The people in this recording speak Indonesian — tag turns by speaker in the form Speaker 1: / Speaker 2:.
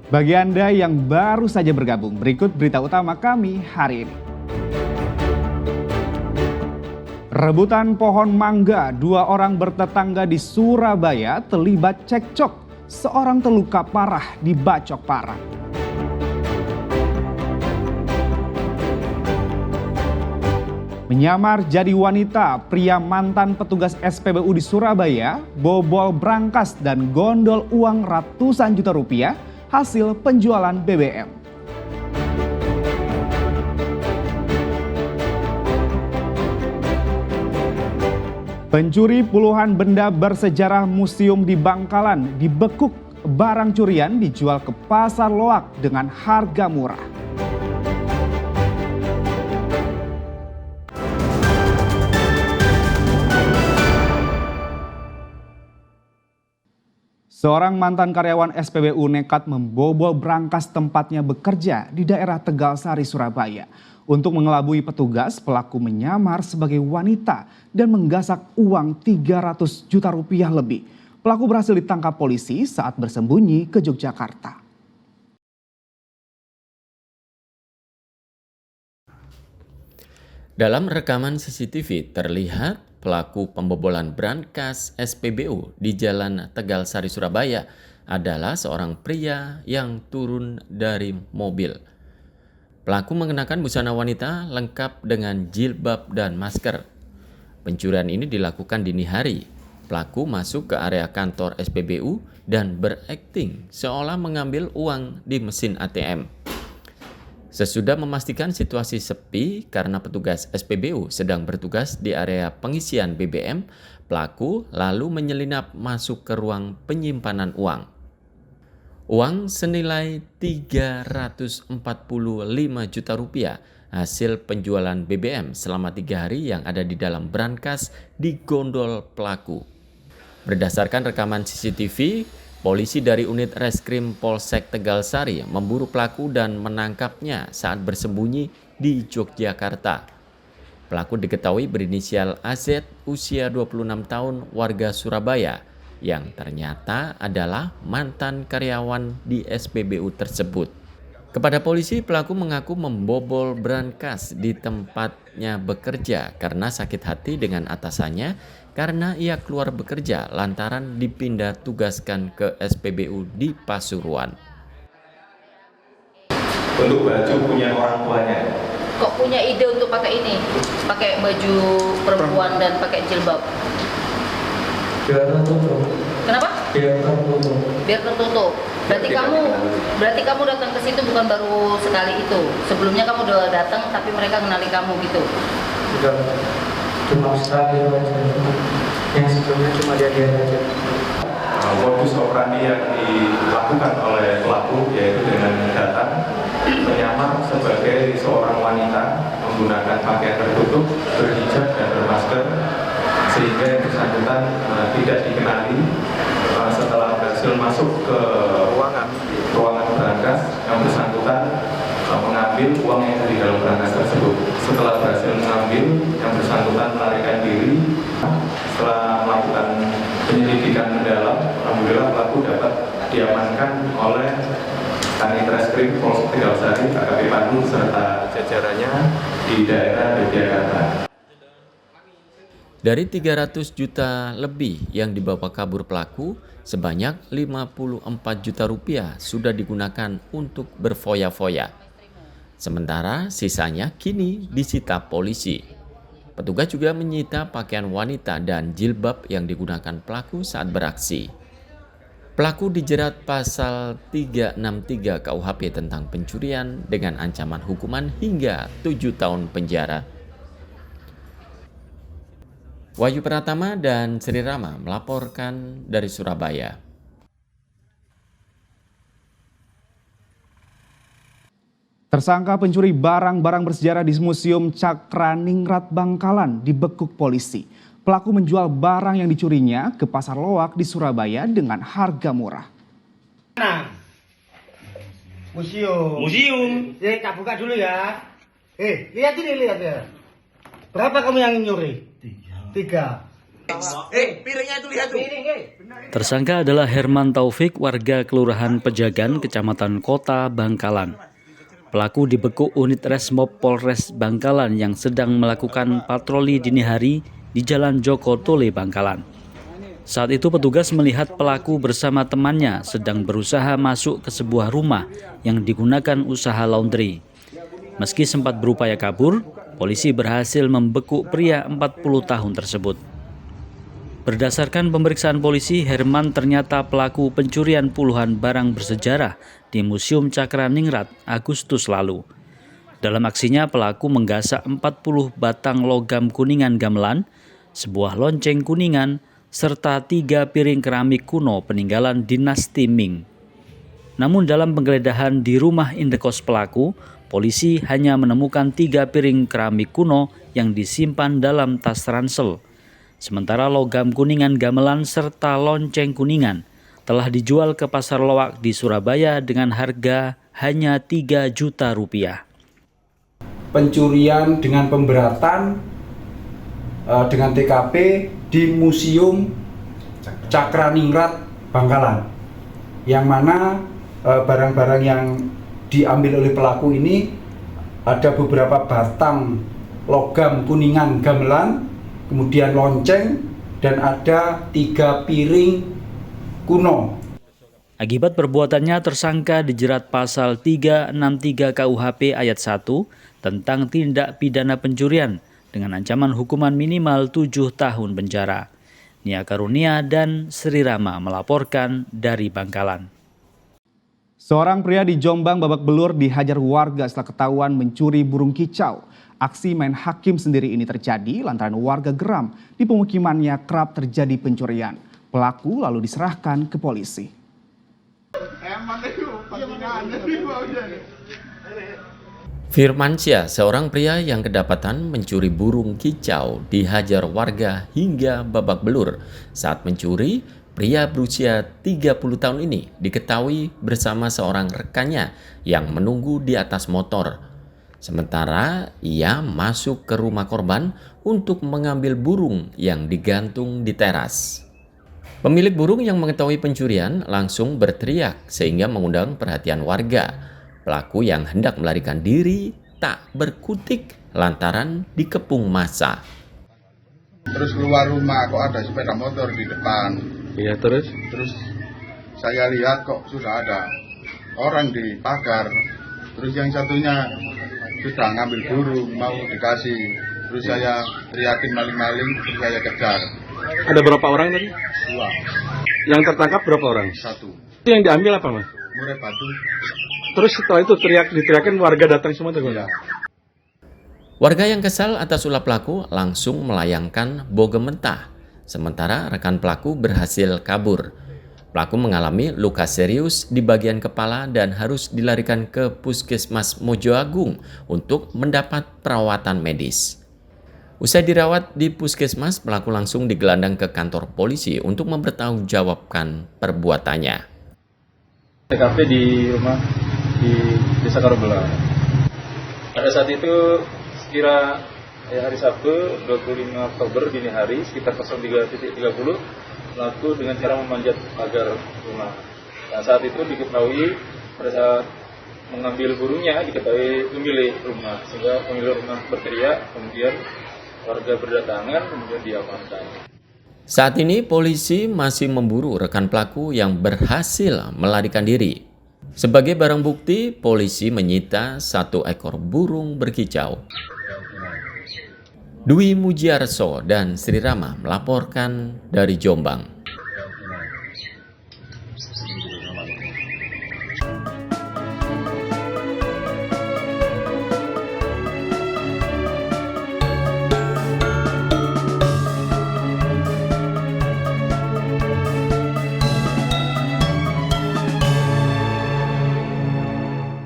Speaker 1: Bagi Anda yang baru saja bergabung, berikut berita utama kami hari ini. Rebutan pohon mangga, 2 orang bertetangga di Surabaya terlibat cekcok. Seorang terluka parah dibacok parang. Menyamar jadi wanita, pria mantan petugas SPBU di Surabaya bobol brankas dan gondol uang ratusan juta rupiah hasil penjualan BBM. Pencuri puluhan benda bersejarah museum di Bangkalan dibekuk, barang curian dijual ke pasar loak dengan harga murah. Seorang mantan karyawan SPBU nekat membobol brankas tempatnya bekerja di daerah Tegalsari, Surabaya. Untuk mengelabui petugas, pelaku menyamar sebagai wanita dan menggasak uang 300 juta rupiah lebih. Pelaku berhasil ditangkap polisi saat bersembunyi ke Yogyakarta.
Speaker 2: Dalam rekaman CCTV terlihat pelaku pembobolan brankas SPBU di Jalan Tegalsari, Surabaya adalah seorang pria yang turun dari mobil. Pelaku mengenakan busana wanita lengkap dengan jilbab dan masker. Pencurian ini dilakukan dini hari. Pelaku masuk ke area kantor SPBU dan berakting seolah mengambil uang di mesin ATM. Sesudah memastikan situasi sepi karena petugas SPBU sedang bertugas di area pengisian BBM, pelaku lalu menyelinap masuk ke ruang penyimpanan uang. Uang senilai 345 juta rupiah hasil penjualan BBM selama 3 hari yang ada di dalam brankas digondol pelaku. Berdasarkan rekaman CCTV, polisi dari unit reskrim Polsek Tegalsari memburu pelaku dan menangkapnya saat bersembunyi di Yogyakarta. Pelaku diketahui berinisial AZ, usia 26 tahun, warga Surabaya, yang ternyata adalah mantan karyawan di SPBU tersebut. Kepada polisi, pelaku mengaku membobol brankas di tempatnya bekerja karena sakit hati dengan atasannya karena ia keluar bekerja lantaran dipindah tugaskan ke SPBU di Pasuruan.
Speaker 3: Untuk baju punya orang tuanya.
Speaker 4: Kok punya ide untuk pakai ini? Pakai baju perempuan dan pakai jilbab?
Speaker 5: Biar tertutup.
Speaker 4: Kenapa?
Speaker 5: Biar tertutup.
Speaker 4: Biar tertutup. Berarti kamu datang ke situ bukan baru sekali itu. Sebelumnya kamu udah datang tapi mereka kenali kamu gitu.
Speaker 5: Sudah cuma sekali aja. Yang sebelumnya cuma dia aja.
Speaker 3: Modus operandi yang dilakukan oleh pelaku yaitu dengan datang menyamar sebagai seorang wanita menggunakan pakaian tertutup, berhijab dan bermasker sehingga yang bersangkutan tidak dikenali. Setelah berhasil masuk ke ruangan brankas, yang bersangkutan mengambil uang yang ada di dalam brankas tersebut. Setelah berhasil mengambil, yang bersangkutan melarikan diri. Setelah melakukan penyelidikan mendalam, alhamdulillah pelaku dapat diamankan oleh Kanit Reskrim Polsek Tegalsari, AKP Pandu serta jajarannya di daerah Yogyakarta.
Speaker 2: Dari 300 juta lebih yang dibawa kabur pelaku, sebanyak 54 juta rupiah sudah digunakan untuk berfoya-foya. Sementara sisanya kini disita polisi. Petugas juga menyita pakaian wanita dan jilbab yang digunakan pelaku saat beraksi. Pelaku dijerat pasal 363 KUHP tentang pencurian dengan ancaman hukuman hingga 7 tahun penjara. Wahyu Pratama dan Sri Rama melaporkan dari Surabaya.
Speaker 1: Tersangka pencuri barang-barang bersejarah di Museum Cakraningrat Bangkalan dibekuk polisi. Pelaku menjual barang yang dicurinya ke pasar loak di Surabaya dengan harga murah.
Speaker 6: Nah, museum. Tak buka dulu ya. Lihat ini, lihat ya. Berapa kamu yang nyuri? 3.
Speaker 7: Tersangka adalah Herman Taufik, warga Kelurahan Pejagan, Kecamatan Kota Bangkalan. Pelaku dibekuk unit Resmob Polres Bangkalan yang sedang melakukan patroli dini hari di Jalan Joko Tole, Bangkalan. Saat itu petugas melihat pelaku bersama temannya sedang berusaha masuk ke sebuah rumah yang digunakan usaha laundry. Meski sempat berupaya kabur, polisi berhasil membekuk pria 40 tahun tersebut. Berdasarkan pemeriksaan polisi, Herman ternyata pelaku pencurian puluhan barang bersejarah di Museum Cakraningrat Agustus lalu. Dalam aksinya, pelaku menggasak 40 batang logam kuningan gamelan, sebuah lonceng kuningan, serta 3 piring keramik kuno peninggalan dinasti Ming. Namun dalam penggeledahan di rumah indekos pelaku, polisi hanya menemukan 3 piring keramik kuno yang disimpan dalam tas ransel. Sementara logam kuningan gamelan serta lonceng kuningan telah dijual ke pasar loak di Surabaya dengan harga hanya 3 juta rupiah.
Speaker 8: Pencurian dengan pemberatan dengan TKP di Museum Cakraningrat Bangkalan, yang mana barang-barang yang diambil oleh pelaku ini ada beberapa batang logam kuningan gamelan, kemudian lonceng, dan ada 3 piring kuno.
Speaker 7: Akibat perbuatannya, tersangka dijerat pasal 363 KUHP ayat 1 tentang tindak pidana pencurian dengan ancaman hukuman minimal 7 tahun penjara. Nia Karunia dan Sri Rama melaporkan dari Bangkalan.
Speaker 1: Seorang pria di Jombang babak belur dihajar warga setelah ketahuan mencuri burung kicau. Aksi main hakim sendiri ini terjadi lantaran warga geram di pemukimannya kerap terjadi pencurian. Pelaku lalu diserahkan ke polisi.
Speaker 2: Firmansyah, seorang pria yang kedapatan mencuri burung kicau, dihajar warga hingga babak belur. Saat mencuri, pria berusia 30 tahun ini diketahui bersama seorang rekannya yang menunggu di atas motor. Sementara ia masuk ke rumah korban untuk mengambil burung yang digantung di teras. Pemilik burung yang mengetahui pencurian langsung berteriak sehingga mengundang perhatian warga. Pelaku yang hendak melarikan diri tak berkutik lantaran dikepung massa.
Speaker 9: Terus keluar rumah kok ada sepeda motor di depan.
Speaker 10: Iya, terus
Speaker 9: Saya lihat kok sudah ada orang di pagar. Terus yang satunya sudah ngambil burung mau dikasih. Terus saya teriakin maling-maling, terus saya kejar.
Speaker 10: ada berapa orang tadi?
Speaker 9: 2.
Speaker 10: Yang tertangkap berapa orang?
Speaker 9: 1.
Speaker 10: Yang diambil apa, Mas?
Speaker 9: Murai batu.
Speaker 10: Terus setelah itu diteriakin warga datang semua tuh.
Speaker 9: Iya.
Speaker 2: Warga yang kesal atas ulah pelaku langsung melayangkan bogem mentah. Sementara rekan pelaku berhasil kabur. Pelaku mengalami luka serius di bagian kepala dan harus dilarikan ke Puskesmas Mojo Agung untuk mendapat perawatan medis. Usai dirawat di Puskesmas, pelaku langsung digelandang ke kantor polisi untuk mempertanggungjawabkan perbuatannya.
Speaker 11: TKP di rumah di Desa Karobela. Pada saat itu sekira hari Sabtu 25 Oktober dini hari sekitar 03.30 pelaku dengan cara memanjat pagar rumah. Nah, saat itu diketahui pada saat mengambil burungnya diketahui pemilik rumah, sehingga pemilik rumah berteriak, kemudian warga berdatangan, kemudian diamankan.
Speaker 2: Saat ini polisi masih memburu rekan pelaku yang berhasil melarikan diri. Sebagai barang bukti, polisi menyita 1 ekor burung berkicau. Dwi Mujiarso dan Sri Rama melaporkan dari Jombang.